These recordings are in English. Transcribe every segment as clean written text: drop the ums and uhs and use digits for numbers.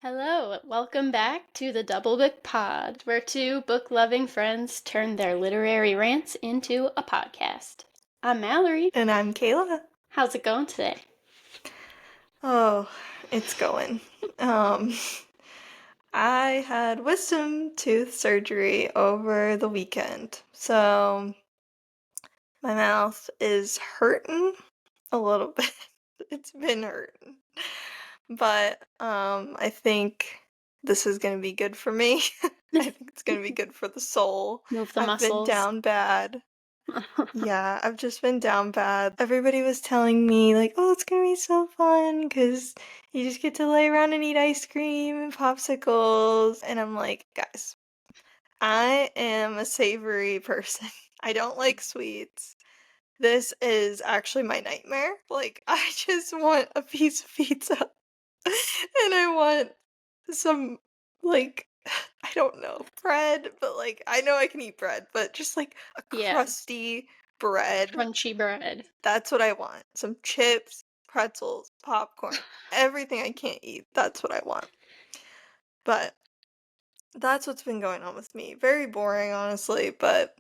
Hello, welcome back to the Double Book Pod, where two book-loving friends turn their literary rants into a podcast. I'm Mallory. And I'm Kayla. How's it going today? Oh, it's going. I had wisdom tooth surgery over the weekend, so my mouth is hurting a little bit. It's been hurting. But I think this is gonna be good for me. I think it's gonna be good for the soul. Move the I've been muscles. down bad. Yeah, I've just been down bad. Everybody was telling me, like, oh, it's gonna be so fun because you just get to lay around and eat ice cream and popsicles. And I'm like, guys, I am a savory person. I don't like sweets. This is actually my nightmare. Like, I just want a piece of pizza and I want some, like, I don't know, bread, but like, I know I can eat bread, but just like a Yeah. crusty bread. Crunchy bread. That's what I want. Some chips, pretzels, popcorn, everything I can't eat. That's what I want. But that's what's been going on with me. Very boring, honestly, but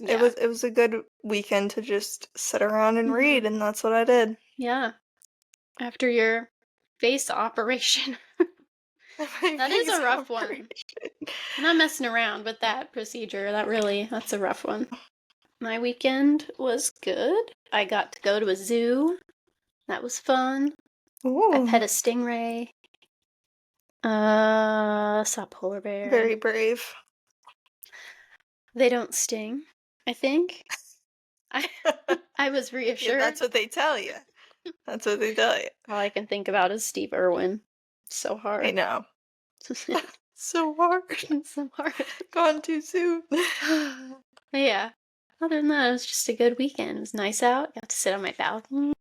Yeah. it was a good weekend to just sit around and read, and that's what I did. Yeah. After your face operation. That is a rough one. I'm not messing around with that procedure. That's a rough one. My weekend was good. I got to go to a zoo. That was fun. Ooh. I pet a stingray. Saw a polar bear. Very brave. They don't sting, I think. I was reassured. Yeah, that's what they tell you. That's what they tell you. All I can think about is Steve Irwin. So hard. I know. So hard. So hard. Gone too soon. Yeah. Other than that, it was just a good weekend. It was nice out. Got to sit on my balcony.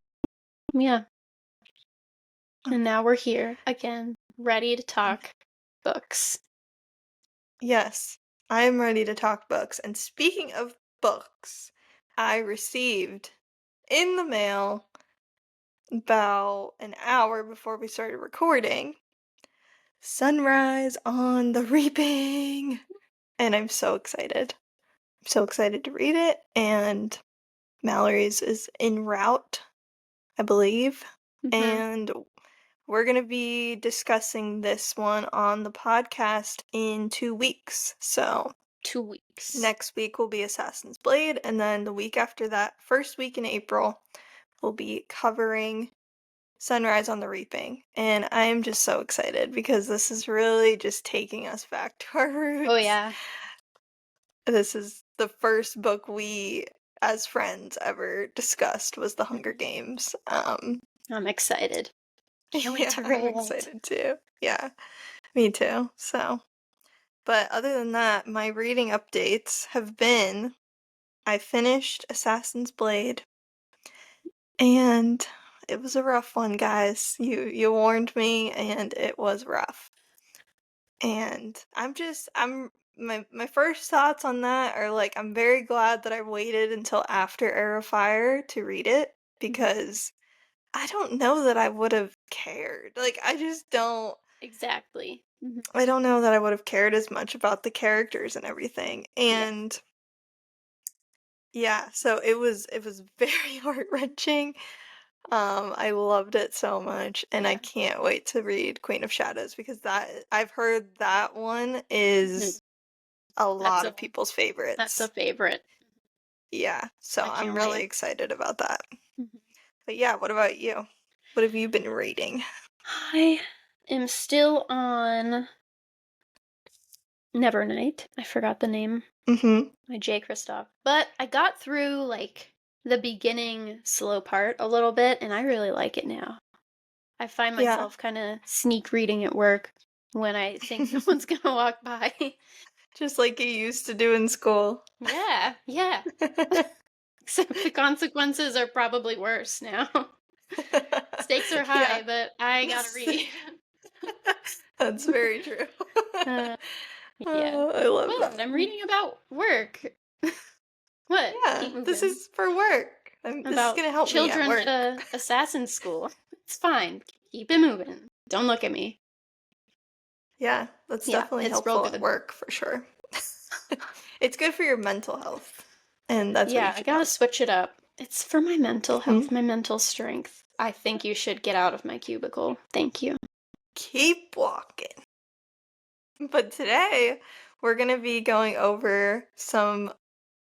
Yeah. And now we're here again, ready to talk books. Yes, I am ready to talk books. And speaking of books, I received in the mail about an hour before we started recording Sunrise on the Reaping. And I'm so excited. I'm so excited to read it. And Mallory's is en route, I believe. And we're going to be discussing this one on the podcast in 2 weeks. So 2 weeks. next week will be Assassin's Blade, and then the week after that, first week in April, we'll be covering Sunrise on the Reaping. And I'm just so excited because this is really just taking us back to our roots. Oh, yeah. This is the first book we, as friends, ever discussed was The Hunger Games. I'm excited. Can't wait to read I'm excited too. Yeah, me too. So, but other than that, my reading updates have been I finished Assassin's Blade, and it was a rough one, guys. You warned me, and it was rough. And my first thoughts on that are like I'm very glad that I waited until after Heir of Fire to read it because I don't know that I would have cared. Like I just don't. Exactly. I don't know that I would have cared as much about the characters and everything. And yeah, so it was very heart-wrenching. I loved it so much, and I can't wait to read Queen of Shadows because I've heard that one is a lot of people's favorites. That's a favorite. Yeah, so I'm really excited about that. But yeah, what about you? What have you been reading? I am still on Nevernight. I forgot the name. By J. Kristoff. But I got through like the beginning slow part a little bit, and I really like it now. I find myself kind of sneak reading at work when I think no one's gonna walk by. Just like you used to do in school. Yeah. Except the consequences are probably worse now. Stakes are high, but I gotta read. That's very true. Yeah. I love that. I'm reading about work. What? Yeah, this is for work. This is gonna help me at work. Children at Assassin School. It's fine. Keep it moving. Don't look at me. Yeah, that's Yeah, definitely it's real helpful at good. work for sure. It's good for your mental health, and that's what you Yeah, I should gotta know. switch it up. It's for my mental Mhm. health, my mental strength. I think you should get out of my cubicle. Thank you. Keep walking. But today, we're gonna be going over some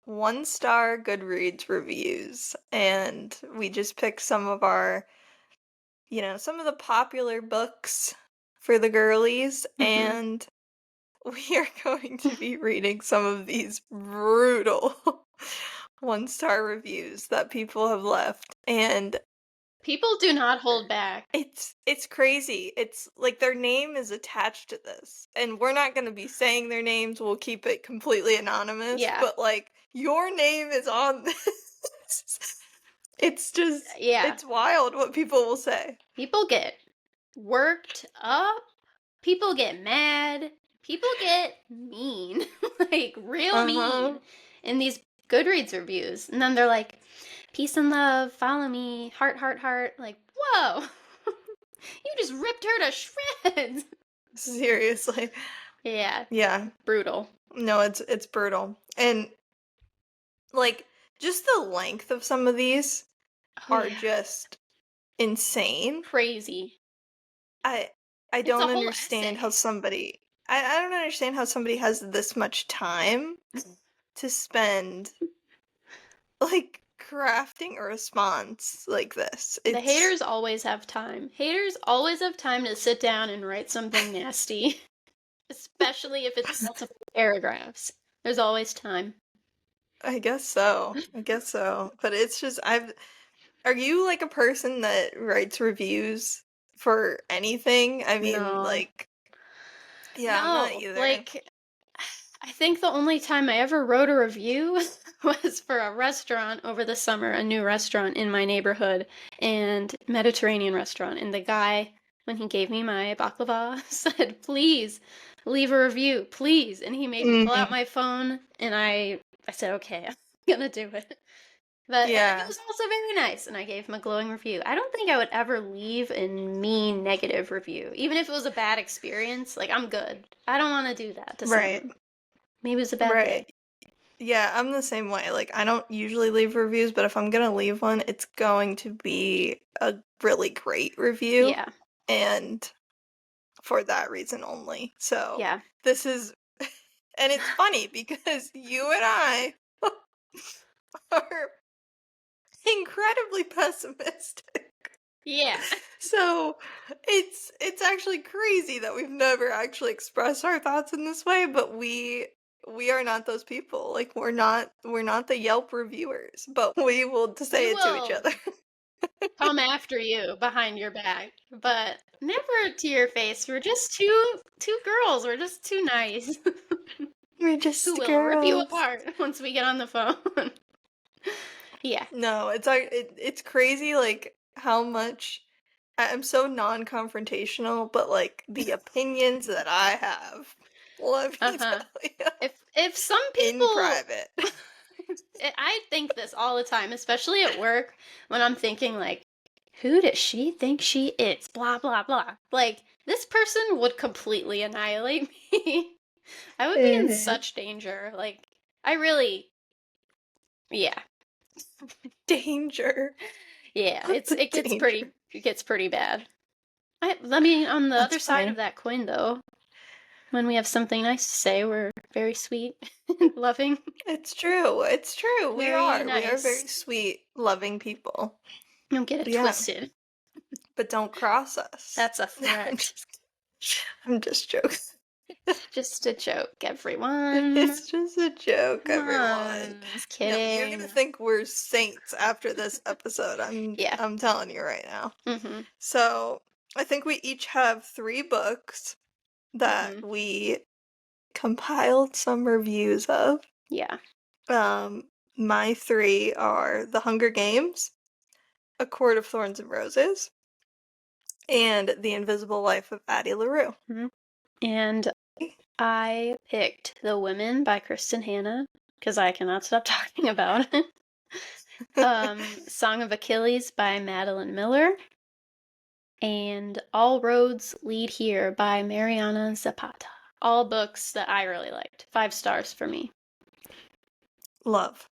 one-star Goodreads reviews, and we just picked some of our, some of the popular books for the girlies, Hmm. and we are going to be reading some of these brutal one-star reviews that people have left, and People do not hold back. it's crazy. It's like their name is attached to this, and we're not gonna be saying their names, we'll keep it completely anonymous, Yeah. but, like, your name is on this. It's just Yeah. it's wild what people will say. People get worked up. People get mad. People get mean. Like, real Uh-huh. mean in these Goodreads reviews. And then they're like, peace and love, follow me, heart, heart, heart. Like, whoa. You just ripped her to shreds. Seriously. Yeah, Yeah. brutal. No, it's brutal. And, like, just the length of some of these Oh, are yeah. just insane. Crazy. I I It's a don't whole understand how essay. somebody I don't understand how somebody has this much time to spend, like, crafting a response like this. The It's haters always have time. Haters always have time to sit down and write something nasty, especially if it's multiple paragraphs. There's always time. I guess so. I guess so. But it's just are you like a person that writes reviews for anything? I mean, No. like, yeah, I'm not No, either. like, I think the only time I ever wrote a review was for a restaurant over the summer, a new restaurant in my neighborhood, and Mediterranean restaurant. And the guy, when he gave me my baklava, said, "Please leave a review, please." And he made me pull out Mhm. my phone, and I said, "Okay, I'm gonna do it." But he Yeah. was also very nice, and I gave him a glowing review. I don't think I would ever leave a mean negative review, even if it was a bad experience. Like, I'm good. I don't want to do that to Right. someone. Maybe it was a bad Right. day. Yeah, I'm the same way. Like, I don't usually leave reviews, but if I'm gonna leave one, it's going to be a really great review, Yeah, and for that reason only. So, yeah. this is and it's funny because you and I are incredibly pessimistic. Yeah. So, it's actually crazy that we've never actually expressed our thoughts in this way, but we are not those people. Like, we're not the Yelp reviewers, but we will to We say it to each will other. come after you behind your back, but never to your face. We're just two girls. We're just too nice. We're Who just will rip you girls. apart once we get on the phone. Yeah. No, it's crazy, like, how much I'm so non-confrontational, but, like, the opinions that I have, let me Uh-huh. tell you, If some in people private. I think this all the time, especially at work when I'm thinking like, who does she think she is? Blah blah blah. Like, this person would completely annihilate me. I would be in Mhm. such danger. Like, I really, yeah, Danger. yeah. The danger. It gets pretty bad. I mean, on the That's other side of funny. that coin, though, when we have something nice to say, we're very sweet and loving, It's true. It's true. We very are. We are nice. very sweet, loving people. Don't get But it yeah, twisted. but don't cross us. That's a I'm threat. just I'm just joking. Just a joke, everyone. It's just a joke, Come everyone. on. Just No, you're gonna kidding. think we're saints after this episode. Yeah. I'm telling you right now. Mm-hmm. So I think we each have 3 books that Mm-hmm. we compiled some reviews of. Yeah. Um, my 3 are The Hunger Games, A Court of Thorns and Roses, and The Invisible Life of Addie LaRue. Mm-hmm. And I picked The Women by Kristen Hanna because I cannot stop talking about it. Song of Achilles by Madeline Miller. and All Roads Lead Here by Mariana Zapata. All books that I really liked. 5 stars for me. Love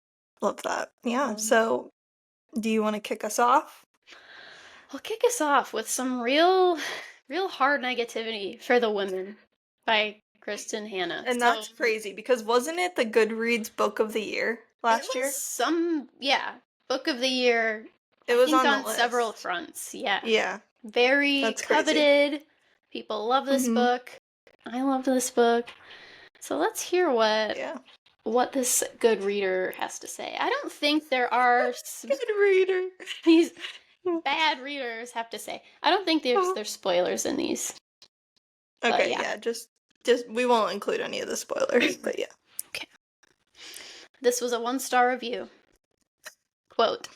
that. Yeah, so do you want to kick us off? I'll kick us off with some real hard negativity for the women by Kristen Hanna. And that's crazy because wasn't it the Goodreads Book of the Year last year? Book of the Year. It was on the on list. Several fronts. Yeah. Yeah. Very That's coveted. crazy. People love this book. I loved this book. So let's hear what this good reader has to say. I don't think there are good reader. These bad readers have to say. I don't think there's spoilers in these. Okay, yeah, just we won't include any of the spoilers, but yeah. Okay. This was a 1-star review. Quote,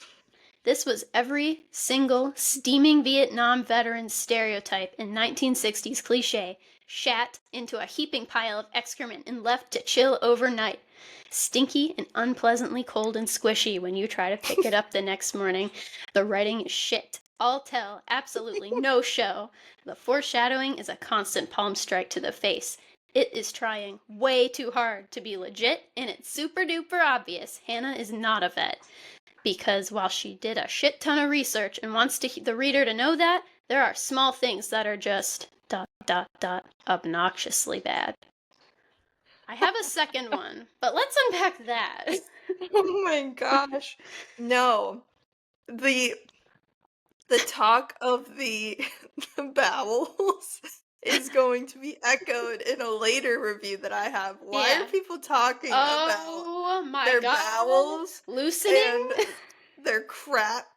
"This was every single steaming Vietnam veteran stereotype in 1960s cliché shat into a heaping pile of excrement and left to chill overnight. Stinky and unpleasantly cold and squishy when you try to pick it up the next morning. The writing is shit. All tell, absolutely no show. The foreshadowing is a constant palm strike to the face. It is trying way too hard to be legit, and it's super duper obvious Hannah is not a vet. Because while she did a shit ton of research and wants the reader to know that, there are small things that are just ... obnoxiously bad." I have a second one, but let's unpack that. Oh my gosh. No. The talk of the bowels is going to be echoed in a later review that I have. Why are people talking about their bowels loosening and their crap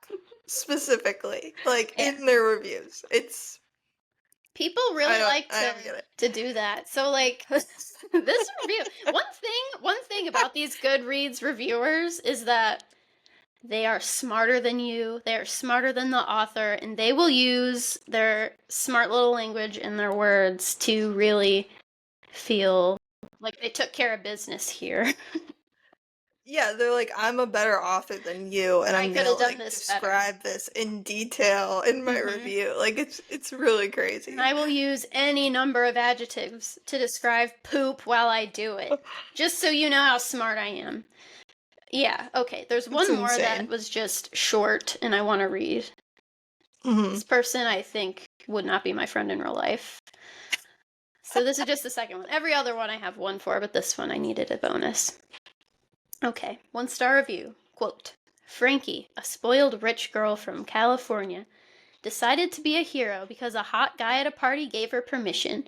specifically, like in their reviews? It's people really like to do that. So like this review, one thing about these Goodreads reviewers is that they are smarter than you. They are smarter than the author, and they will use their smart little language and their words to really feel like they took care of business here. Yeah, they're like, I'm a better author than you, and I'm gonna like describe this in detail in my review. Like it's really crazy. And I will use any number of adjectives to describe poop while I do it, just so you know how smart I am. Yeah, okay, there's one more that was just short and I want to read. This person I think would not be my friend in real life. So this is just the second one. Every other one I have one for, but this one I needed a bonus. Okay, 1-star review. Quote, "Frankie, a spoiled rich girl from California, decided to be a hero because a hot guy at a party gave her permission.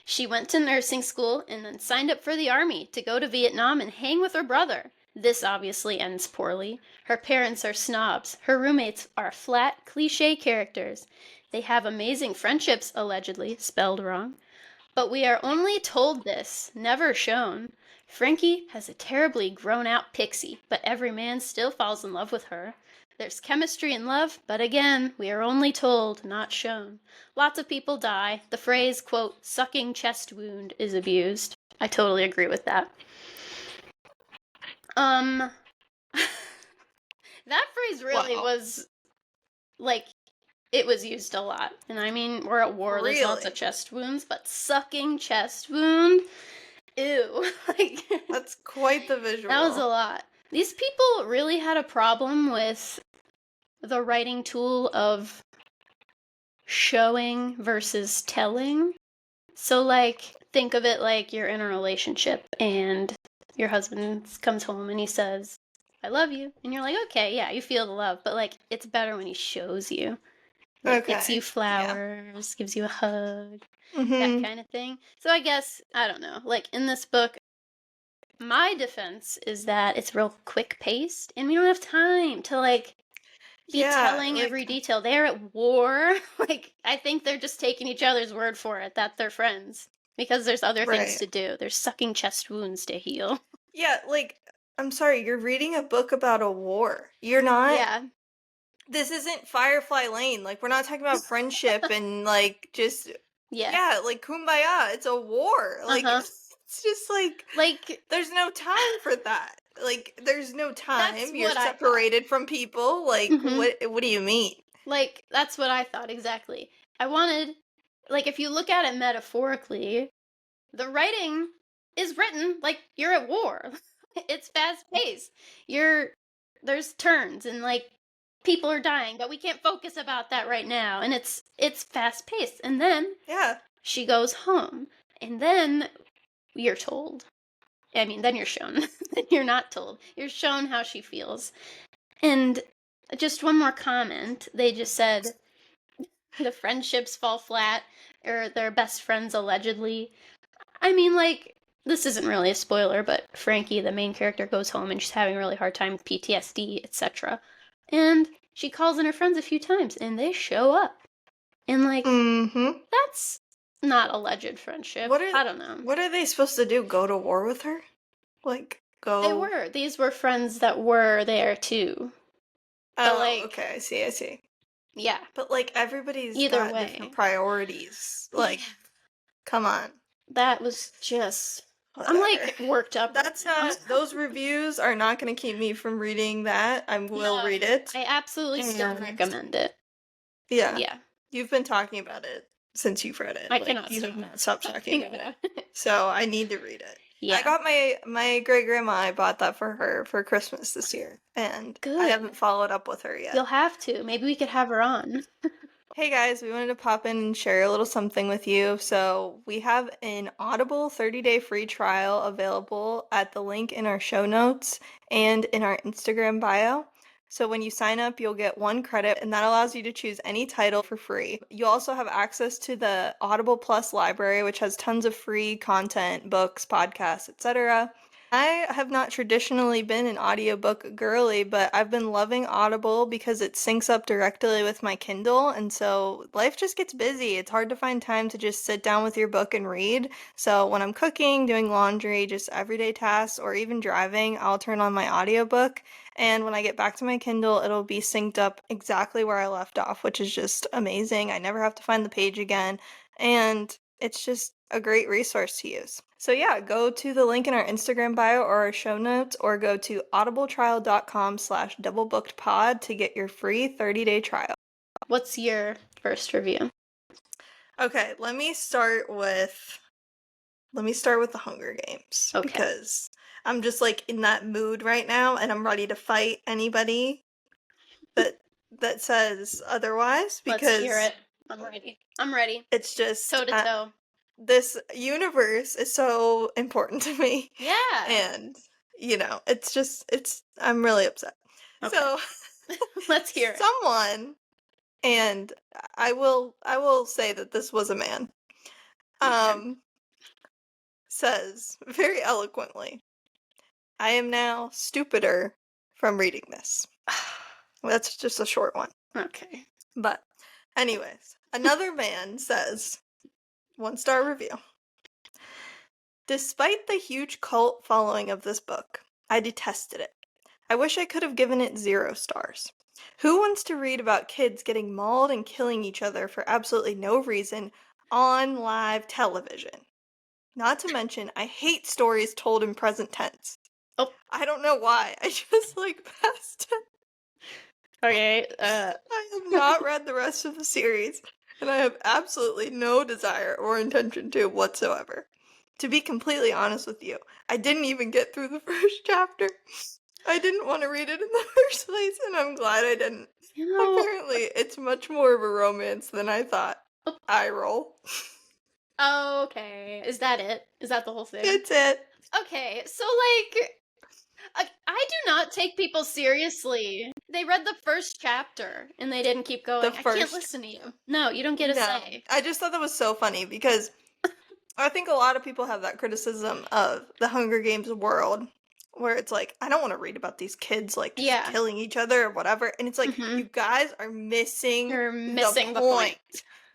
She went to nursing school and then signed up for the army to go to Vietnam and hang with her brother. This obviously ends poorly. Her parents are snobs. Her roommates are flat, cliché characters. They have amazing friendships, allegedly, spelled wrong. But we are only told this, never shown. Frankie has a terribly grown-out pixie, but every man still falls in love with her. There's chemistry and love, but again, we are only told, not shown. Lots of people die. The phrase, quote, sucking chest wound is abused." I totally agree with that. That phrase really was, like, it was used a lot. And I mean, we're at war, there's lots of chest wounds, but sucking chest wound? Ew. Like, that's quite the visual. That was a lot. These people really had a problem with the writing tool of showing versus telling. So, like, think of it like you're in a relationship and your husband comes home and he says, "I love you." And you're like, okay, yeah, you feel the love, but like, it's better when he shows you. Like, gets you flowers, gives you a hug, that kind of thing. So I guess, I don't know, like in this book, my defense is that it's real quick-paced and we don't have time to like be telling every detail. They're at war. Like, I think they're just taking each other's word for it that they're friends because there's other things to do. There's sucking chest wounds to heal. Yeah, like, I'm sorry, you're reading a book about a war. You're not... Yeah. This isn't Firefly Lane. Like, we're not talking about friendship and, like, just... Yeah, like, kumbaya. It's a war. Like, it's just, like, there's no time for that. Like, there's no time. You're separated from people. Like, what do you mean? Like, that's what I thought exactly. I wanted, like, if you look at it metaphorically, the writing is written like you're at war. It's fast paced. There's turns and like people are dying, but we can't focus about that right now. And it's fast paced. And then Yeah. she goes home, and then you're told. I mean, then you're shown. Then you're not told. You're shown how she feels. And just one more comment. They just said the friendships fall flat, or they're best friends allegedly. I mean, like, this isn't really a spoiler, but Frankie, the main character, goes home and she's having a really hard time with PTSD, etc. And she calls in her friends a few times, and they show up. And, like, that's not alleged friendship. I don't know. What are they supposed to do? Go to war with her? Like, go... They were. These were friends that were there, too. Oh, like, okay, I see. Yeah. But, like, everybody's got different priorities. Like, come on. That was just... Whatever. I'm, like, worked up. That's not... Those reviews are not going to keep me from reading that. I will read it. I absolutely still recommend it. Yeah. Yeah. You've been talking about it since you've read it. I cannot stop talking about it. So I need to read it. Yeah. I got my great grandma. I bought that for her for Christmas this year, and I haven't followed up with her yet. You'll have to. Maybe we could have her on. Hey guys, we wanted to pop in and share a little something with you. So we have an Audible 30-day free trial available at the link in our show notes and in our Instagram bio. So when you sign up, you'll get 1 credit, and that allows you to choose any title for free. You also have access to the Audible Plus library, which has tons of free content, books, podcasts, etc. I have not traditionally been an audiobook girly, but I've been loving Audible because it syncs up directly with my Kindle, and so life just gets busy. It's hard to find time to just sit down with your book and read. So when I'm cooking, doing laundry, just everyday tasks, or even driving, I'll turn on my audiobook, and when I get back to my Kindle, it'll be synced up exactly where I left off, which is just amazing. I never have to find the page again, and it's just a great resource to use. So yeah, go to the link in our Instagram bio or our show notes, or go to audibletrial.com/doublebookedpod to get your free 30-day trial. What's your first review? Okay, let me start with the Hunger Games. Okay. Because I'm just like in that mood right now, and I'm ready to fight anybody that says otherwise. Because let's hear it. I'm ready. It's just toe to toe. This universe is so important to me. Yeah. And, I'm really upset. Okay. So, let's hear it. Someone, and I will say that this was a man, says very eloquently, "I am now stupider from reading this." That's just a short one. Okay. But, anyways, another man says, 1-star review. "Despite the huge cult following of this book, I detested it. I wish I could have given it 0 stars. Who wants to read about kids getting mauled and killing each other for absolutely no reason on live television? Not to mention, I hate stories told in present tense." Oh. I don't know why. I just like past it. Okay, I have not read the rest of the series, and I have absolutely no desire or intention to whatsoever. To be completely honest with you, I didn't even get through the first chapter. I didn't want to read it in the first place, and I'm glad I didn't. Apparently, it's much more of a romance than I thought. Eye roll. Okay, is that it? Is that the whole thing? It's it. Okay, so I do not take people seriously. They read the first chapter and they didn't keep going. I can't listen to you. No, you don't get a say. I just thought that was so funny because I think a lot of people have that criticism of the Hunger Games world, where it's like, I don't want to read about these kids just killing each other or whatever. And it's like, you guys are missing the point.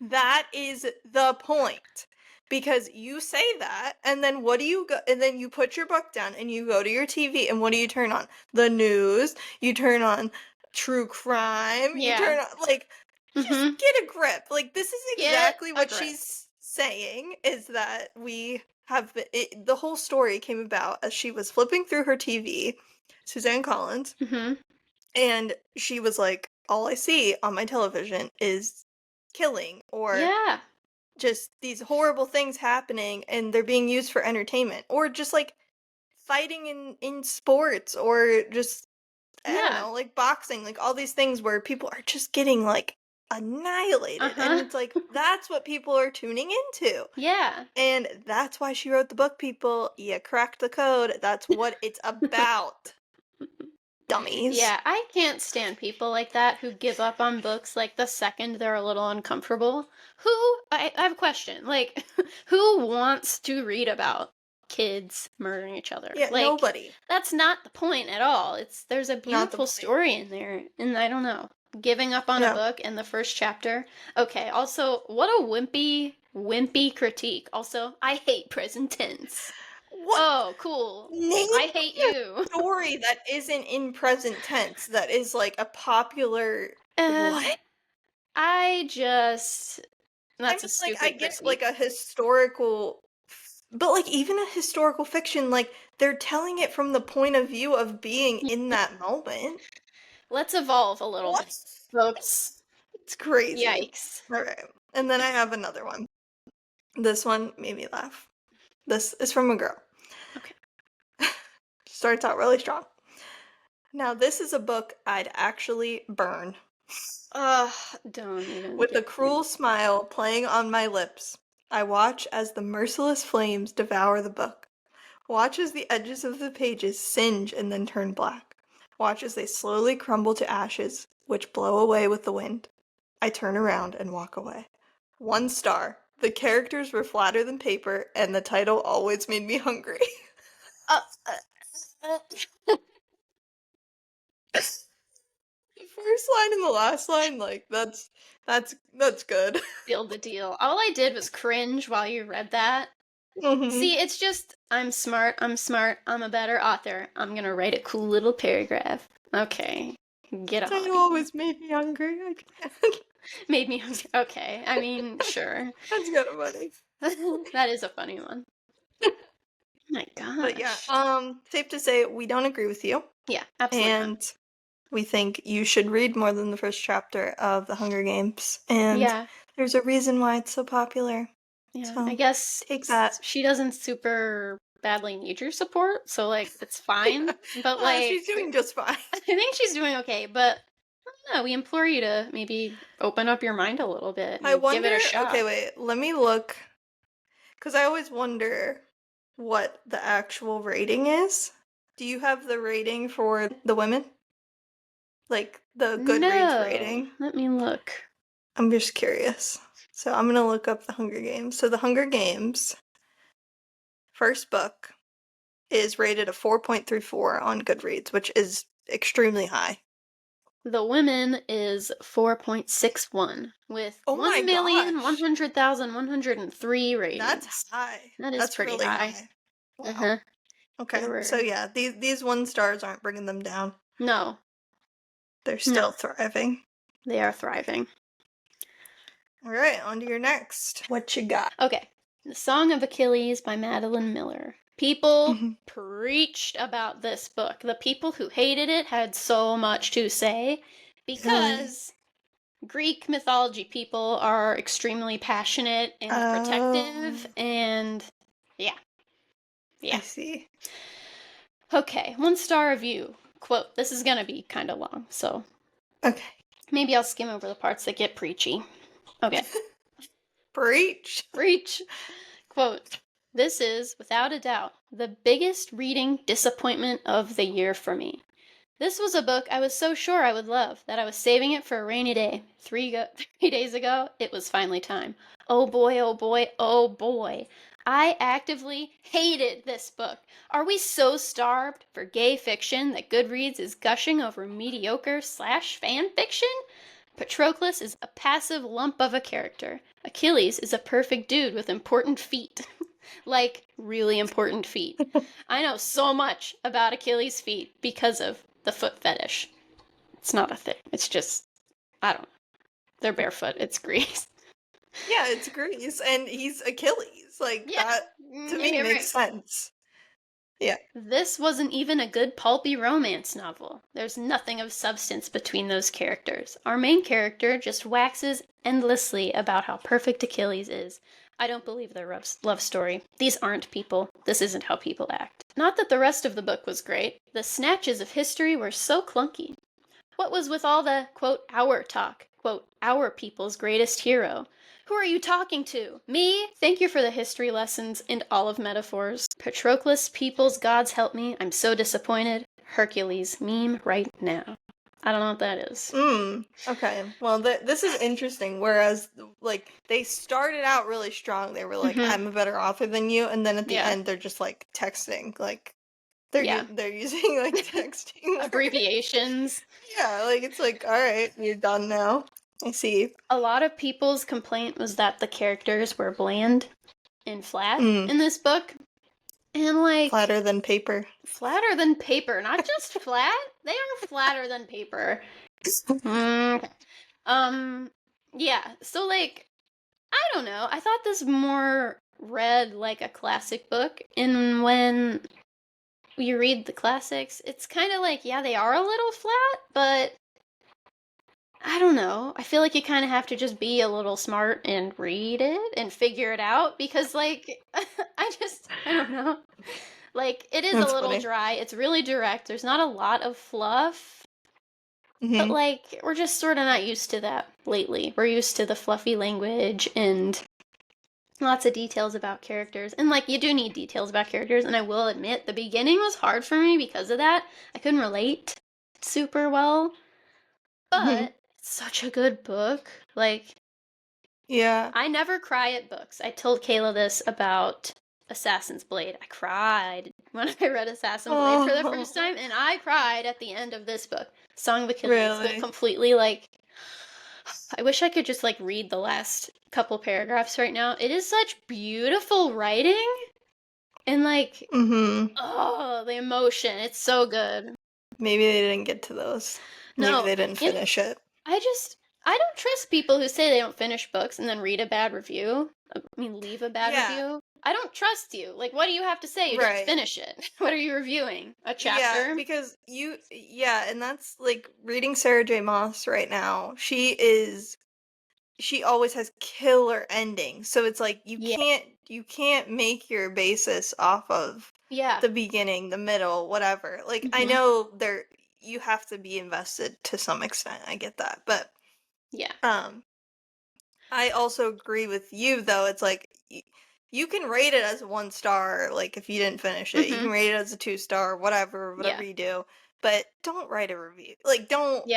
That is the point. Because you say that, and then what do you go? And then you put your book down, and you go to your TV, and what do you turn on? The news. You turn on true crime. Yeah. You turn on just get a grip. This is exactly what she's saying. Is that we have the whole story came about as she was flipping through her TV, Suzanne Collins, and she was like, all I see on my television is killing or Yeah. just these horrible things happening and they're being used for entertainment or just like fighting in sports or just I don't Yeah. know, like boxing, like all these things where people are just getting like annihilated and Uh-huh. it's like that's what people are tuning into. Yeah. And that's why she wrote the book, people. You cracked the code. That's what it's about. Dummies. Yeah, I can't stand people like that who give up on books like the second they're a little uncomfortable. I have a question. Like, who wants to read about kids murdering each other? Yeah, Like, nobody. that's not the point at all. There's a Not the beautiful point. story in there, and I don't know. Giving up on a Yeah. book in the first chapter. Okay, also, what a wimpy critique. Also, I hate present tense. What? Oh, cool. Name I hate me you. a story that isn't in present tense that is like a popular. Uh, What? I just I that's mean, a like, I stupid get like critique. a historical. But like, even a historical fiction, like, they're telling it from the point of view of being in that moment. Let's evolve a little What? bit, folks. It's crazy. Yikes. Alright. And then I have another one. This one made me laugh. This is from a girl. Okay. Starts out really strong. Now, this is a book I'd actually burn. Ugh, don't even With a get me. cruel smile playing on my lips, I watch as the merciless flames devour the book. Watch as the edges of the pages singe and then turn black. Watch as they slowly crumble to ashes, which blow away with the wind. I turn around and walk away. 1 star. The characters were flatter than paper, and the title always made me hungry. Uh, uh, uh, The first line and the last line, like that's good. Sealed the deal. All I did was cringe while you read that. Mhm. See, it's just I'm smart, I'm a better author. I'm gonna write a cool little paragraph. Okay. Get The on. title always made me hungry. I can't. Made me hungry. Okay. I mean, sure. That's kind of funny. That is a funny one. My But yeah, gosh. safe to say we don't agree with you, Yeah, absolutely not. and we think you should read more than the first chapter of The Hunger Games, and Yeah, there's a reason why it's so popular. yeah. I So guess take that. she doesn't super badly need your support, so like it's fine. But like, She's doing just fine. I think she's doing okay. But I don't know, we implore you to maybe open up your mind a little bit I and give it wonder. a Okay, shot. wait. Let me look, because I always wonder what the actual rating is. Do you have the rating for the women? Like the Goodreads No, rating? let me look. I'm just curious. So I'm gonna look up The Hunger Games. So The Hunger Games, first book, is rated a 4.34 on Goodreads, which is extremely high. The Women is 4.61 with Oh my gosh! 1,100,103 That's ratings. high. That is That's pretty really high. high. Wow. Uh-huh. Okay. There So were yeah, these 1 stars aren't bringing them down. no, They're no, still thriving. they are thriving. All right, on to your next. What you got? Okay. The Song of Achilles by Madeline Miller. People Mhm. preached about this book. The people who hated it had so much to say Really? because Greek mythology people are extremely passionate and protective, Oh, and yeah, I yeah. see. Okay, 1 star review. Quote, this is gonna be kind of long, so Okay. maybe I'll skim over the parts that get preachy. Okay. Preach. Preach. Quote, this is, without a doubt, the biggest reading disappointment of the year for me. This was a book I was so sure I would love that I was saving it for a rainy day. 3 days ago, it was finally time. Oh boy, oh boy, oh boy. I actively hated this book. Are we so starved for gay fiction that Goodreads is gushing over mediocre slash fan fiction? Patroclus is a passive lump of a character. Achilles is a perfect dude with important feet. Like, really important feet. I know so much about Achilles' feet because of the foot fetish. It's not a thing. It's just, I don't know. They're barefoot. It's Greece. Yeah, it's Greece, and he's Achilles. Like Yeah, that to me you're makes right. sense. Yeah. This wasn't even a good pulpy romance novel. There's nothing of substance between those characters. Our main character just waxes endlessly about how perfect Achilles is. I don't believe their love story. These aren't people. This isn't how people act. Not that the rest of the book was great. The snatches of history were so clunky. What was with all the, quote, our talk, quote, our people's greatest hero? Who are you talking to? Me? Thank you for the history lessons and all of metaphors. Patroclus, people's gods help me. I'm so disappointed. Hercules, meme right now. I don't know what that is. Okay. Well, this is interesting. Whereas, like, they started out really strong. They were like, I'm a better author than you. And then at the end, they're just, like, texting. Like, they're using, like, texting abbreviations. Yeah, like, it's like, all right, you're done now. I see. A lot of people's complaint was that the characters were bland and flat in this book. And, like... Flatter than paper. Flatter than paper. Not just flat. They are flatter than paper. Yeah. So, like, I don't know. I thought this more read like a classic book. And when you read the classics, it's kind of like, yeah, they are a little flat, but I don't know. I feel like you kind of have to just be a little smart and read it and figure it out because, like, I don't know. Like, it is That's a little funny. dry. It's really direct. There's not a lot of fluff. But, like, we're just sort of not used to that lately. We're used to the fluffy language and lots of details about characters. And, like, you do need details about characters. And I will admit, the beginning was hard for me because of that. I couldn't relate super well. But it's such a good book. Like, yeah. I never cry at books. I told Kayla this about Assassin's Blade. I cried when I read Assassin's Blade for the first time, and I cried at the end of this book, Song of Achilles, but completely, like, I wish I could just, like, read the last couple paragraphs right now. It is such beautiful writing, and, like, oh, the emotion, it's so good. Maybe they didn't get to those. No, maybe they didn't finish it. I don't trust people who say they don't finish books and then read a bad review. I mean, leave a bad review. I don't trust you. Like, what do you have to say? You didn't finish it. What are you reviewing? A chapter? Yeah, because and that's, like, reading Sarah J. Maas right now. She always has killer endings. So it's like, you can't make your basis off of the beginning, the middle, whatever. Like, I know you have to be invested to some extent. I get that. But I also agree with you, though. It's like, you can rate it as 1 star, like, if you didn't finish it. You can rate it as a 2-star, whatever you do. But don't write a review. Like, don't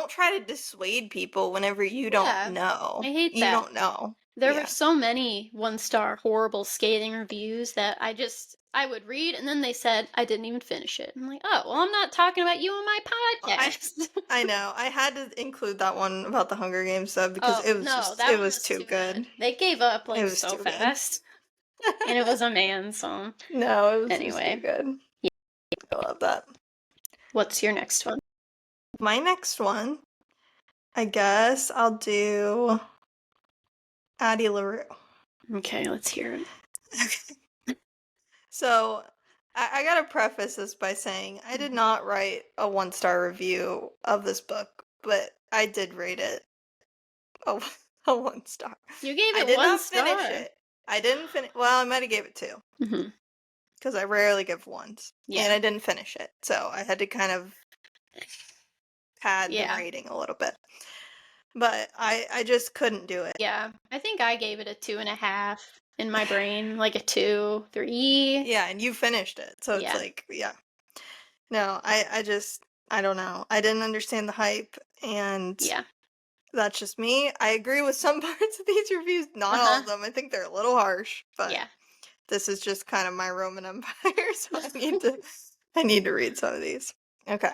try to dissuade people whenever you don't know. I hate that. You don't know. There were so many 1-star horrible scathing reviews that I would read, and then they said I didn't even finish it. I'm like, oh, well, I'm not talking about you on my podcast. I know. I had to include that one about the Hunger Games stuff because it was too good. They gave up, like, so fast. And it was a man, so. No, it was anyway. too good. Yeah. I love that. What's your next one? My next one, I guess I'll do Addie LaRue. Okay, let's hear it. Okay. So, I gotta preface this by saying I did not write a 1-star review of this book, but I did rate it a 1 star. You gave it 1 star. I did not finish it. I didn't finish. Well, I might have gave it 2. Because I rarely give 1s. And I didn't finish it. So I had to kind of pad the rating a little bit. But I just couldn't do it. Yeah. I think I gave it a 2.5 in my brain. Like a 2, 3. Yeah, and you finished it. So it's like, No, I don't know. I didn't understand the hype. And that's just me. I agree with some parts of these reviews. Not all of them. I think they're a little harsh. But this is just kind of my Roman Empire. So I need to read some of these. Okay.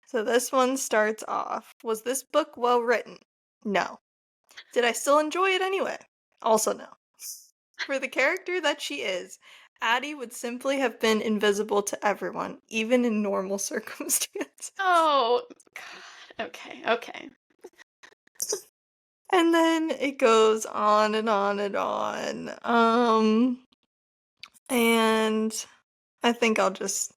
So this one starts off. Was this book well written? No. Did I still enjoy it anyway? Also no. For the character that she is, Addie would simply have been invisible to everyone, even in normal circumstances. Oh, God. Okay. And then it goes on and on and on. And I think I'll just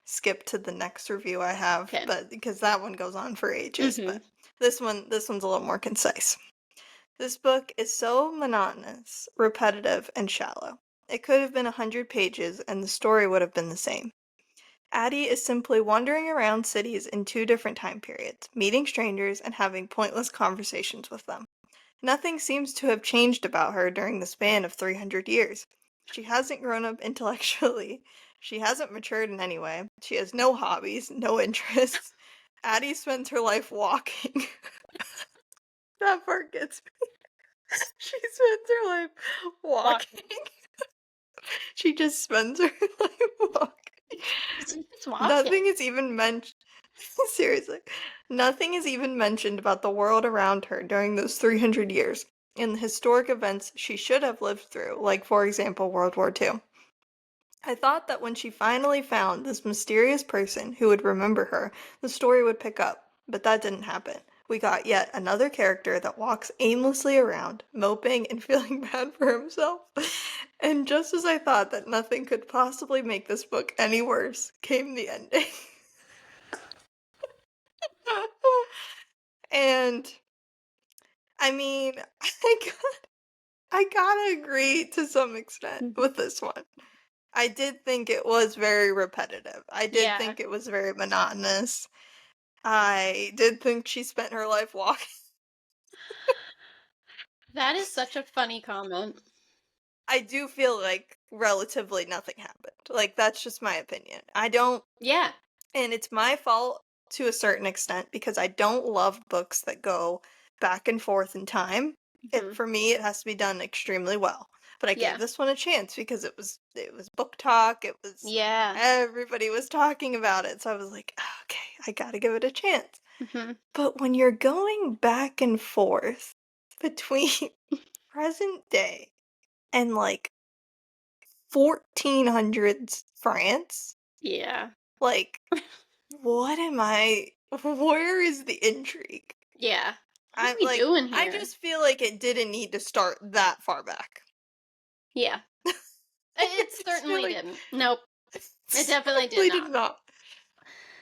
skip to the next review I have, Okay. but because that one goes on for ages, but this one's a little more concise. This book is so monotonous, repetitive, and shallow. It could have been 100 pages and the story would have been the same. Addie is simply wandering around cities in 2 different time periods, meeting strangers and having pointless conversations with them. Nothing seems to have changed about her during the span of 300 years. She hasn't grown up intellectually. She hasn't matured in any way. She has no hobbies, no interests. Addie spends her life walking. That part gets me. She spends her life walking. She just spends her life walking. It's walking. Nothing is even mentioned. Seriously. Nothing is even mentioned about the world around her during those 300 years and the historic events she should have lived through, like, for example, World War II. I thought that when she finally found this mysterious person who would remember her, the story would pick up, but that didn't happen. We got yet another character that walks aimlessly around, moping and feeling bad for himself. And just as I thought that nothing could possibly make this book any worse, came the ending. And I mean, I gotta agree to some extent with this one. I did think it was very repetitive. I did think it was very monotonous. I did think she spent her life walking. That is such a funny comment. I do feel like relatively nothing happened. Like, that's just my opinion. I don't. Yeah. And it's my fault to a certain extent because I don't love books that go back and forth in time. For me, it has to be done extremely well. But I gave this one a chance because it was book talk. It was everybody was talking about it, so I was like, okay, I gotta give it a chance. But when you're going back and forth between present day and like 1400s France, like, what am I? Where is the intrigue? Yeah. What are we doing here? I just feel like it didn't need to start that far back. Yeah. It certainly didn't. Nope. It definitely did not.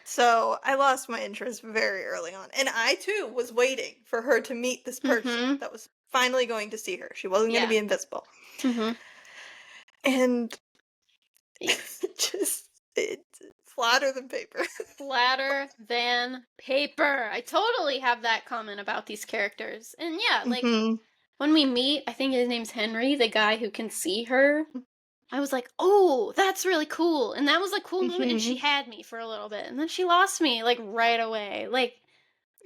So I lost my interest very early on. And I too was waiting for her to meet this person that was finally going to see her. She wasn't going to be invisible. And just it's flatter than paper. Flatter than paper. I totally have that comment about these characters. And yeah, like when we meet, I think his name's Henry, the guy who can see her. I was like, oh, that's really cool. And that was a cool moment. And she had me for a little bit. And then she lost me, like, right away. Like,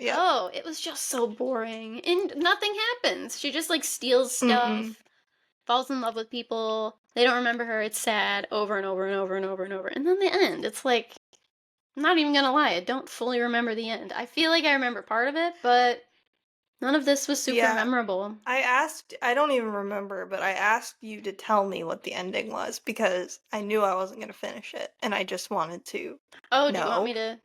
oh, it was just so boring. And nothing happens. She just, like, steals stuff, falls in love with people. They don't remember her. It's sad over and over and over and over and over. And then the end. It's like, I'm not even gonna lie. I don't fully remember the end. I feel like I remember part of it, but none of this was super memorable. I don't even remember, but I asked you to tell me what the ending was because I knew I wasn't going to finish it and I just wanted to. Oh, do you want me to?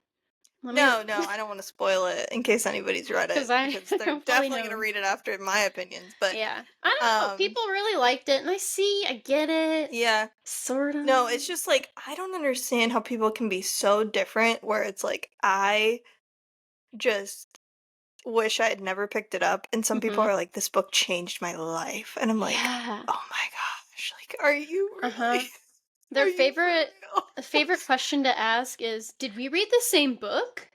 No, I don't want to spoil it in case anybody's read it because they're definitely going to read it after my opinions. But yeah, I don't know. People really liked it, and I get it. Yeah, sort of. No, it's just like I don't understand how people can be so different. Where it's like I just wish I had never picked it up, and some people are like, "This book changed my life," and I'm like, "Oh my gosh! Like, are you really?" Their favorite question to ask is, "Did we read the same book?"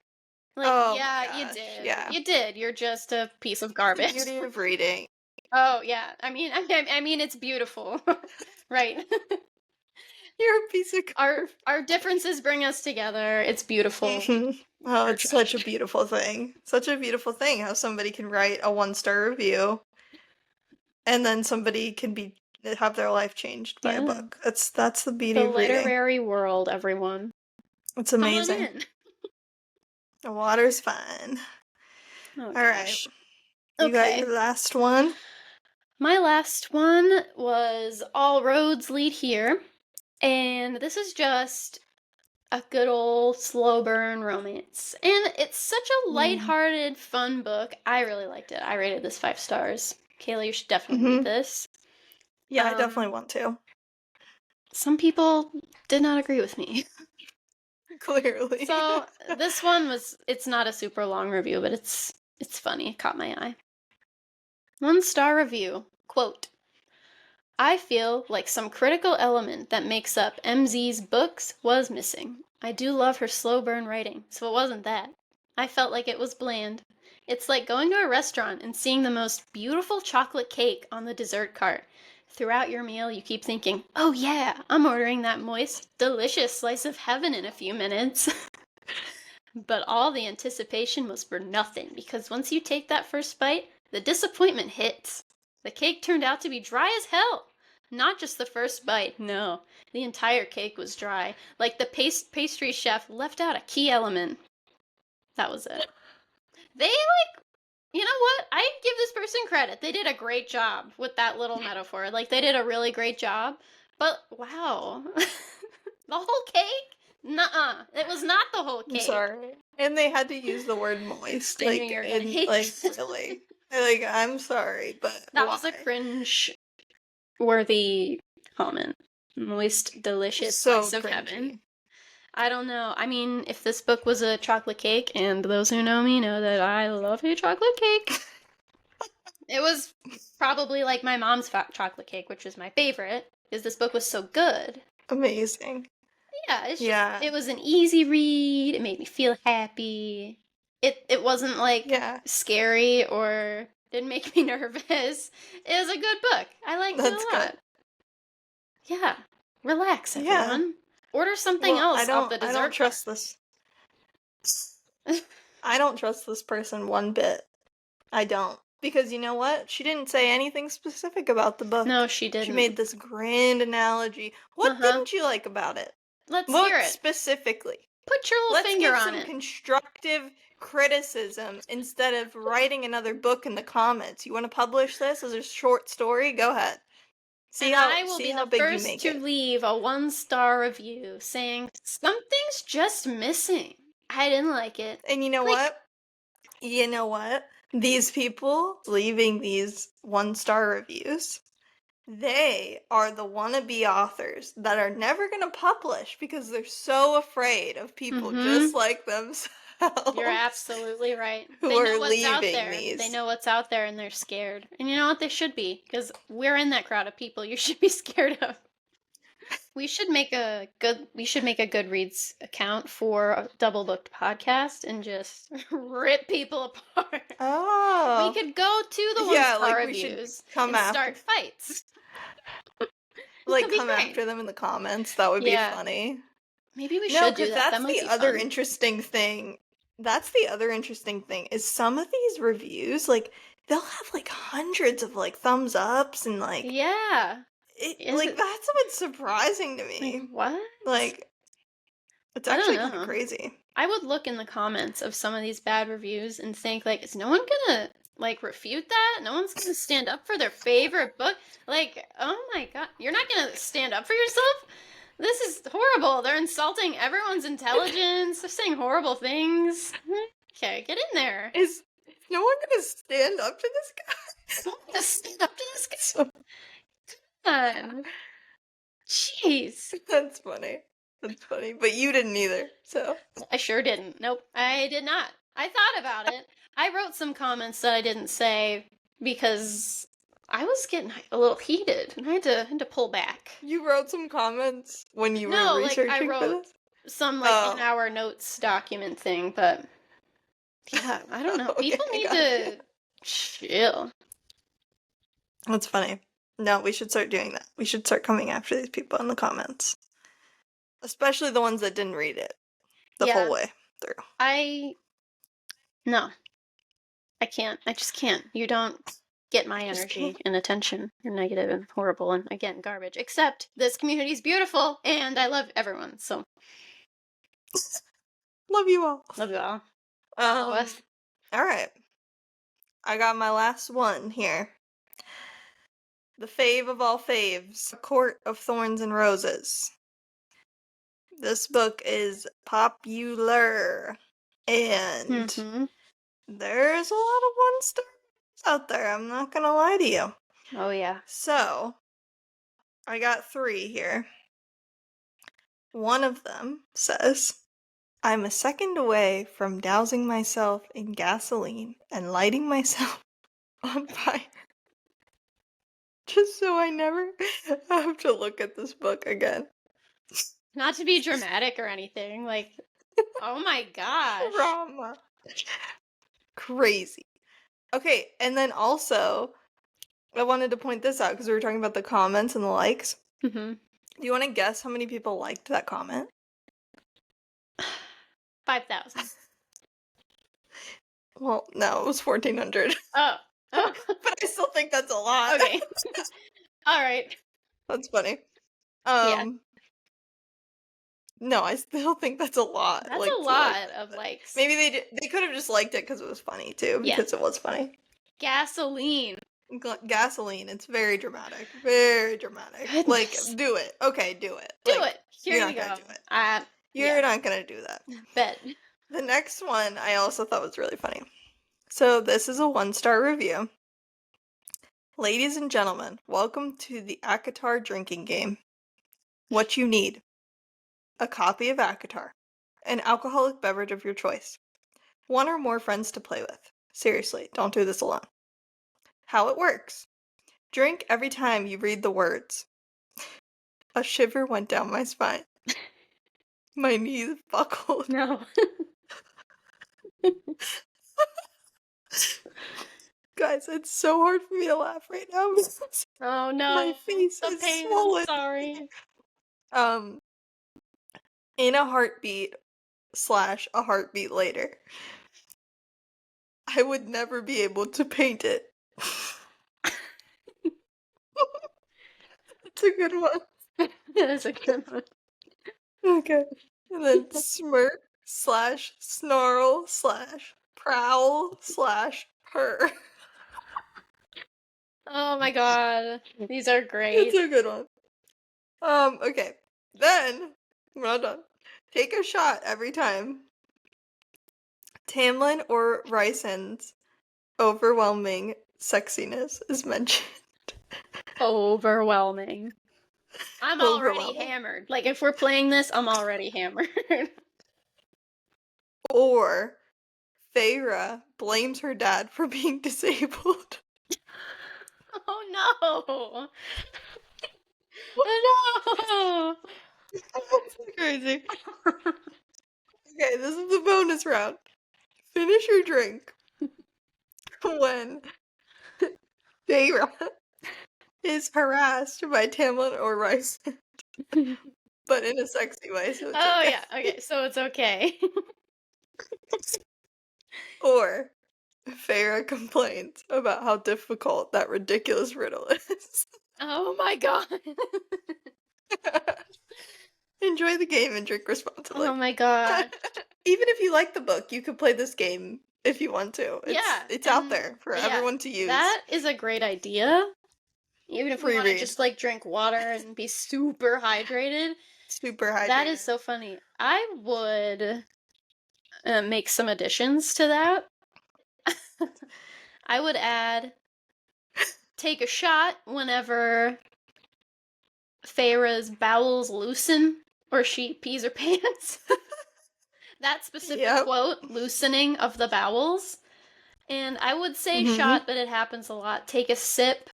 Like, yeah, you did. Yeah, you did. You're just a piece of garbage. The beauty of reading. Oh yeah, I mean, it's beautiful, right? You're a piece of garbage. Our differences bring us together. It's beautiful. Oh, it's such a beautiful thing. Such a beautiful thing how somebody can write a 1-star review, and then somebody can have their life changed by a book. That's the beauty of reading. The literary world, everyone. It's amazing. The water's fine. Oh, all right. You got your last one? My last one was All Roads Lead Here. And this is just a good old slow burn romance. And it's such a lighthearted, fun book. I really liked it. I rated this 5 stars. Kayla, you should definitely read this. Yeah, I definitely want to. some people did not agree with me. Clearly. So this one it's not a super long review, but it's funny. It caught my eye. 1-star review. Quote, I feel like some critical element that makes up MZ's books was missing. I do love her slow burn writing, so it wasn't that. I felt like it was bland. It's like going to a restaurant and seeing the most beautiful chocolate cake on the dessert cart. Throughout your meal, you keep thinking, oh yeah, I'm ordering that moist, delicious slice of heaven in a few minutes. But all the anticipation was for nothing, because once you take that first bite, the disappointment hits. The cake turned out to be dry as hell. Not just the first bite, no. The entire cake was dry, like the pastry chef left out a key element. That was it. They, you know what? I give this person credit. They did a great job with that little metaphor. Like, they did a really great job. But, wow. The whole cake? Nuh-uh. It was not the whole I'm cake. sorry. And they had to use the word moist. I knew you were gonna hate this. Really. Like, I'm sorry, but That why? was a cringe-worthy comment. Moist, delicious So slice of cringy. heaven. I don't know. I mean, if this book was a chocolate cake, and those who know me know that I love a chocolate cake, it was probably like my mom's chocolate cake, which was my favorite, because this book was so good. Amazing. Yeah, it's just, it was an easy read. It made me feel happy. It wasn't like scary or didn't make me nervous. It was a good book. I liked it a lot. Good. Yeah. Relax, everyone. Order something else off the dessert. I don't trust this. I don't trust this person one bit. I don't. Because you know what? She didn't say anything specific about the book. No, she didn't. She made this grand analogy. What didn't you like about it? Let's hear it. Specifically. Put your little finger on it. Let's give some constructive criticism instead of writing another book in the comments. You want to publish this as a short story? Go ahead. I will be the first to leave a 1-star review saying something's just missing. I didn't like it. And you know what? You know what? These people leaving these 1-star reviews, they are the wannabe authors that are never going to publish because they're so afraid of people just like themselves. You're absolutely right. They know what's out there. They know what's out there and they're scared. And you know what? They should be, because we're in that crowd of people you should be scared of. We should make a Goodreads account for a Double Booked podcast and just rip people apart. Oh. We could go to the 1-star reviews and start fights. Come after them in the comments. That would be funny. Maybe we should do that. That's the other interesting thing. That's the other interesting thing is some of these reviews, like, they'll have like hundreds of like thumbs ups and like that's what's surprising to me. Like, what? Like, it's actually kind of crazy. I would look in the comments of some of these bad reviews and think, like, is no one gonna like refute that? No one's gonna stand up for their favorite book? Like, oh my god, you're not gonna stand up for yourself? This is horrible. They're insulting everyone's intelligence. They're saying horrible things. Okay, get in there. Is no one gonna stand up to this guy? No one gonna stand up to this guy? Come on. Jeez. That's funny. That's funny. But you didn't either, so. I sure didn't. Nope, I did not. I thought about it. I wrote some comments that I didn't say because I was getting a little heated, and I had to pull back. You wrote some comments when you were researching I wrote for this? Some in our notes document thing, but yeah, I don't know. Okay, people need to chill. That's funny. No, we should start doing that. We should start coming after these people in the comments. Especially the ones that didn't read it the whole way through. No. I can't. I just can't. You don't get my energy and attention. You're negative and horrible and, again, garbage. Except this community's beautiful and I love everyone, so. Love you all. Love you all. Alright. I got my last one here. The fave of all faves. A Court of Thorns and Roses. This book is popular. And there's a lot of 1-stars out there. I'm not gonna lie to you. Oh, yeah. So, I got 3 here. One of them says, I'm a second away from dousing myself in gasoline and lighting myself on fire. Just so I never have to look at this book again. Not to be dramatic or anything, like, oh my gosh. Drama. Crazy. Okay, and then also, I wanted to point this out because we were talking about the comments and the likes. Mm-hmm. Do you want to guess how many people liked that comment? 5,000. Well, no, it was 1,400. Oh. But I still think that's a lot. Okay. All right. That's funny. Yeah. No, I still think that's a lot. That's like, a lot of likes. Maybe they could have just liked it because it was funny too. Because it was funny. Gasoline. Gasoline. It's very dramatic. Very dramatic. Goodness. Like, do it. Okay, do it. Do like, it. Here you're you not go. gonna do it. You're not gonna do that. Bet. The next one I also thought was really funny. So this is a 1-star review. Ladies and gentlemen, welcome to the ACOTAR drinking game. What you need: a copy of ACOTAR, an alcoholic beverage of your choice, one or more friends to play with. Seriously, don't do this alone. How it works: drink every time you read the words. A shiver went down my spine. My knees buckled. No. Guys, it's so hard for me to laugh right now. Oh no. My face the is pain. swollen. Sorry. In a heartbeat / a heartbeat later, I would never be able to paint it. It's a good one. That is a good one. Okay. And then smirk / snarl / prowl / purr. Oh my god. These are great. It's a good one. Okay. Then, we're not done. Take a shot every time Tamlin or Ryson's overwhelming sexiness is mentioned. Overwhelming. I'm already hammered. Like, if we're playing this, I'm already hammered. Or Feyre blames her dad for being disabled. Oh no! Oh no! That's crazy. Okay, this is the bonus round. Finish your drink when Feyre is harassed by Tamlin or Ryson, but in a sexy way. So it's okay. Yeah, okay, so it's okay. Or Feyre complains about how difficult that ridiculous riddle is. Oh my god. Enjoy the game and drink responsibly. Oh my god. Even if you like the book, you could play this game if you want to. It's out there for everyone to use. That is a great idea. Even if we want to just like drink water and be super hydrated. Super hydrated. That is so funny. I would make some additions to that. I would add, take a shot whenever Feyre's bowels loosen or she pees her pants. That specific quote, loosening of the bowels. And I would say shot, but it happens a lot. Take a sip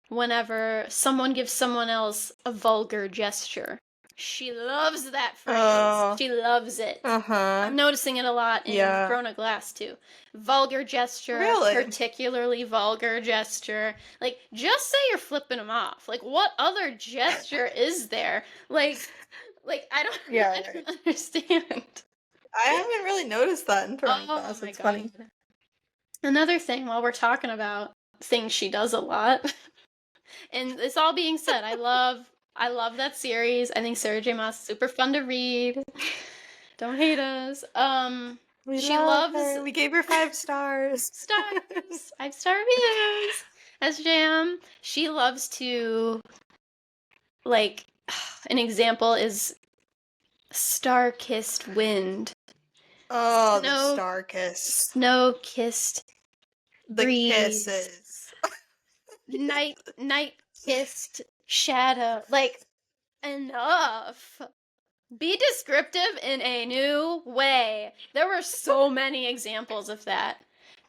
whenever someone gives someone else a vulgar gesture. She loves that phrase. She loves it. I'm noticing it a lot in Throne of Glass too. Vulgar gesture, particularly vulgar gesture. Like, just say you're flipping them off. Like, what other gesture is there? Like I don't understand. I haven't really noticed that in Throne of Glass. It's funny. Another thing, while we're talking about things she does a lot, and this all being said, I love that series. I think Sarah J. Maas is super fun to read. Don't hate us. She loves her. We gave her 5 stars. 5-star reviews. SJM. She loves to, like, an example is Star-Kissed Wind. Oh, the star-kissed. Snow-kissed breeze. The kisses. Night-kissed shadow. Like, enough. Be descriptive in a new way. There were so many examples of that.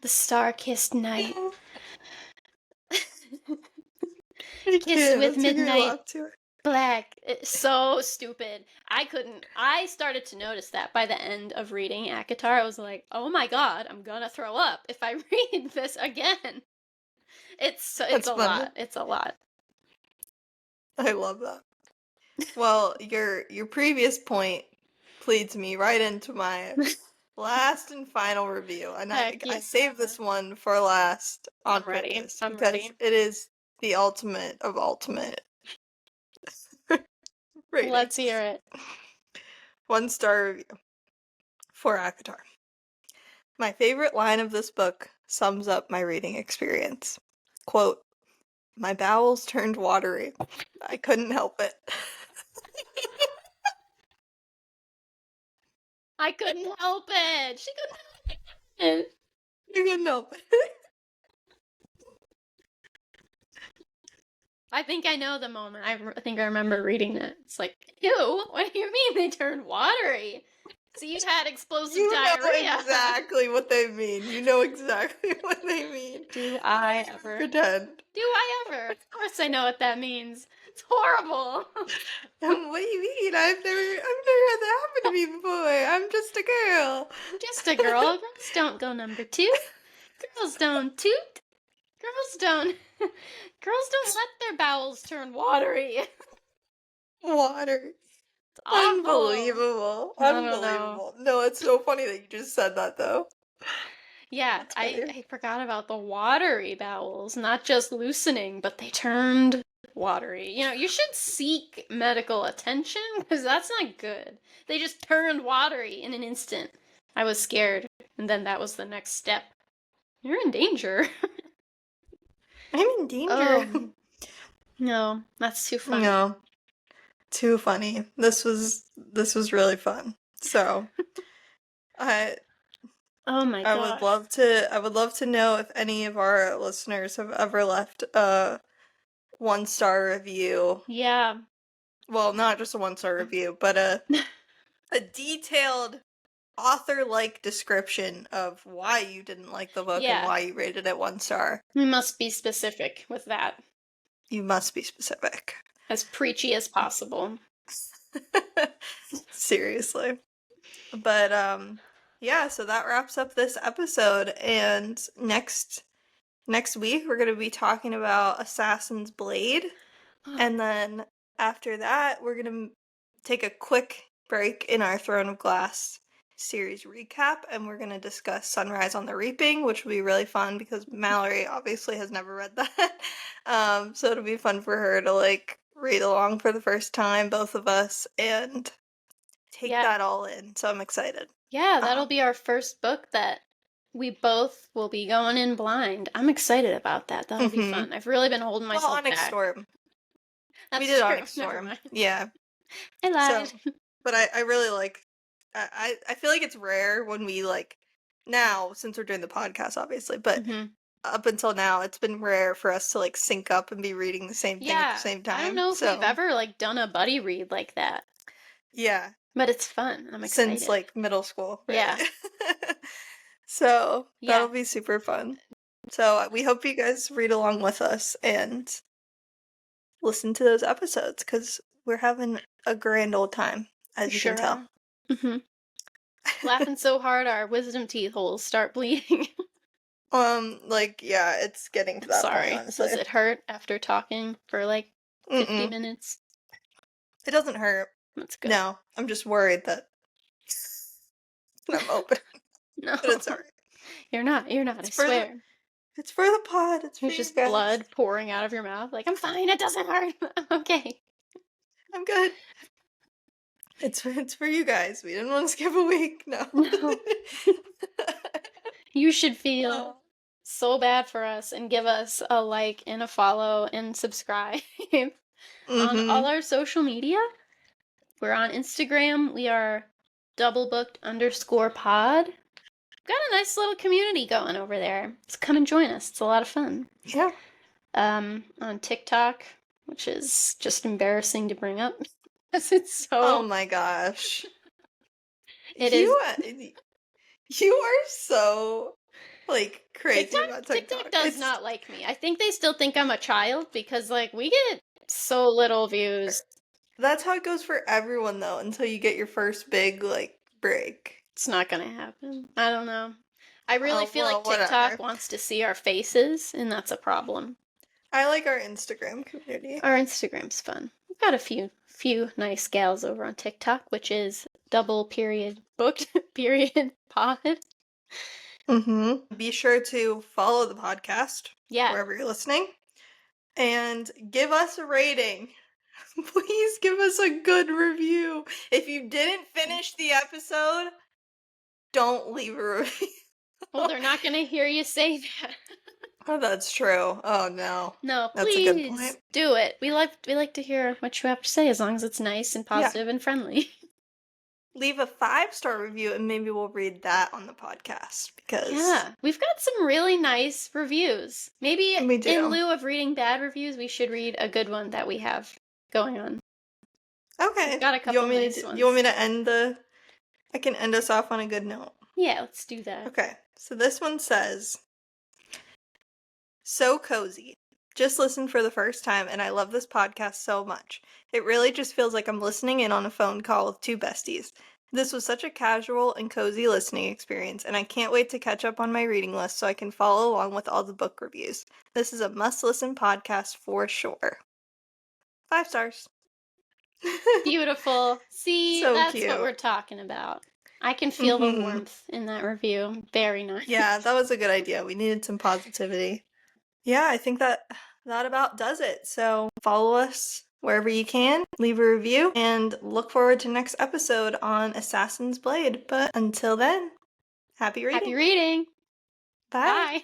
The star-kissed night. Kissed with midnight black. It's so stupid. I started to notice that by the end of reading ACOTAR. I was like, oh my god, I'm gonna throw up if I read this again. It's a lot. It's a lot. I love that. Well, your previous point leads me right into my last and final review, and I saved this one for last on purpose because it is the ultimate of ultimate. Let's hear it. 1-star review for ACOTAR. My favorite line of this book sums up my reading experience. Quote, "My bowels turned watery. I couldn't help it." I couldn't help it. She couldn't help it. You couldn't help it. I think I know the moment. I think I remember reading that. It's like, ew, what do you mean they turned watery? So you've had explosive diarrhea. You know exactly what they mean. You know exactly what they mean. Do I ever? Pretend. Do I ever? Of course I know what that means. It's horrible. What do you mean? I've never had that happen to me before. I'm just a girl. Just a girl. Girls don't go number 2. Girls don't toot. Girls don't let their bowels turn watery. Water. Unbelievable. Unbelievable. No, it's so funny that you just said that, though. Yeah, I forgot about the watery bowels. Not just loosening, but they turned watery. You know, you should seek medical attention, because that's not good. They just turned watery in an instant. I was scared, and then that was the next step. You're in danger. I'm in danger. No, that's too funny. No. Too funny. This was really fun. So, oh my gosh. I would love to know if any of our listeners have ever left a 1-star review. Yeah. Well, not just a 1-star review, but a detailed author-like description of why you didn't like the book and why you rated it 1 star. You must be specific with that. You must be specific. As preachy as possible. Seriously. But, yeah, so that wraps up this episode, and next week we're going to be talking about Assassin's Blade, and then after that we're going to take a quick break in our Throne of Glass series recap, and we're going to discuss Sunrise on the Reaping, which will be really fun because Mallory obviously has never read that. So it'll be fun for her to like read along for the first time, both of us, and take that all in. So I'm excited. Yeah, that'll be our first book that we both will be going in blind. I'm excited about that. That'll be fun. I've really been holding myself back. Storm. That's we did true. Onyx Storm. Yeah. I lied. So, but I really like. I feel like it's rare when we like now, since we're doing the podcast, obviously, but up until now, it's been rare for us to like sync up and be reading the same thing at the same time. I don't know if we've ever like done a buddy read like that. Yeah. But it's fun. I'm excited. Since like middle school. Right? Yeah. So that'll be super fun. So we hope you guys read along with us and listen to those episodes because we're having a grand old time, as you can tell. Laughing so hard our wisdom teeth holes start bleeding. It's getting to that point, honestly. Does it hurt after talking for like 50 minutes? It doesn't hurt. That's good. No, I'm just worried that I'm open. No. But it's alright. You're not, I swear. It's for the pod. It's for just blood pouring out of your mouth. Like, I'm fine, it doesn't hurt. Okay. I'm good. It's for you guys. We didn't want to skip a week. No. You should feel so bad for us and give us a like and a follow and subscribe on all our social media. We're on Instagram. We are doublebooked_pod. Got a nice little community going over there. So come and join us. It's a lot of fun. Yeah. On TikTok, which is just embarrassing to bring up. Because it's so... Oh my gosh. It is... You are so, like, crazy about TikTok. TikTok does not like me. I think they still think I'm a child because, like, we get so little views. That's how it goes for everyone, though, until you get your first big, like, break. It's not gonna happen. I don't know. I really feel like whatever. TikTok wants to see our faces, and that's a problem. I like our Instagram community. Our Instagram's fun. We've got a few nice gals over on TikTok, which is _booked_pod. Be sure to follow the podcast wherever you're listening, and give us a rating. Please give us a good review. If you didn't finish the episode, don't leave a review. Well, they're not gonna hear you say that. Oh, that's true. Oh no. No, that's please a good point. Do it. We like to hear what you have to say, as long as it's nice and positive and friendly. Leave a 5-star review and maybe we'll read that on the podcast, because we've got some really nice reviews. Maybe in lieu of reading bad reviews, we should read a good one that we have going on. Okay. We've got a couple nice ones. You want me to end I can end us off on a good note. Yeah, let's do that. Okay. So this one says, so cozy. Just listened for the first time and I love this podcast so much. It really just feels like I'm listening in on a phone call with two besties. This was such a casual and cozy listening experience, and I can't wait to catch up on my reading list so I can follow along with all the book reviews. This is a must-listen podcast for sure. 5 stars. Beautiful. See, so that's cute. What we're talking about. I can feel the warmth in that review. Very nice. Yeah, that was a good idea. We needed some positivity. Yeah, I think that about does it. So follow us wherever you can, leave a review, and look forward to next episode on Assassin's Blade. But until then, happy reading. Happy reading. Bye. Bye.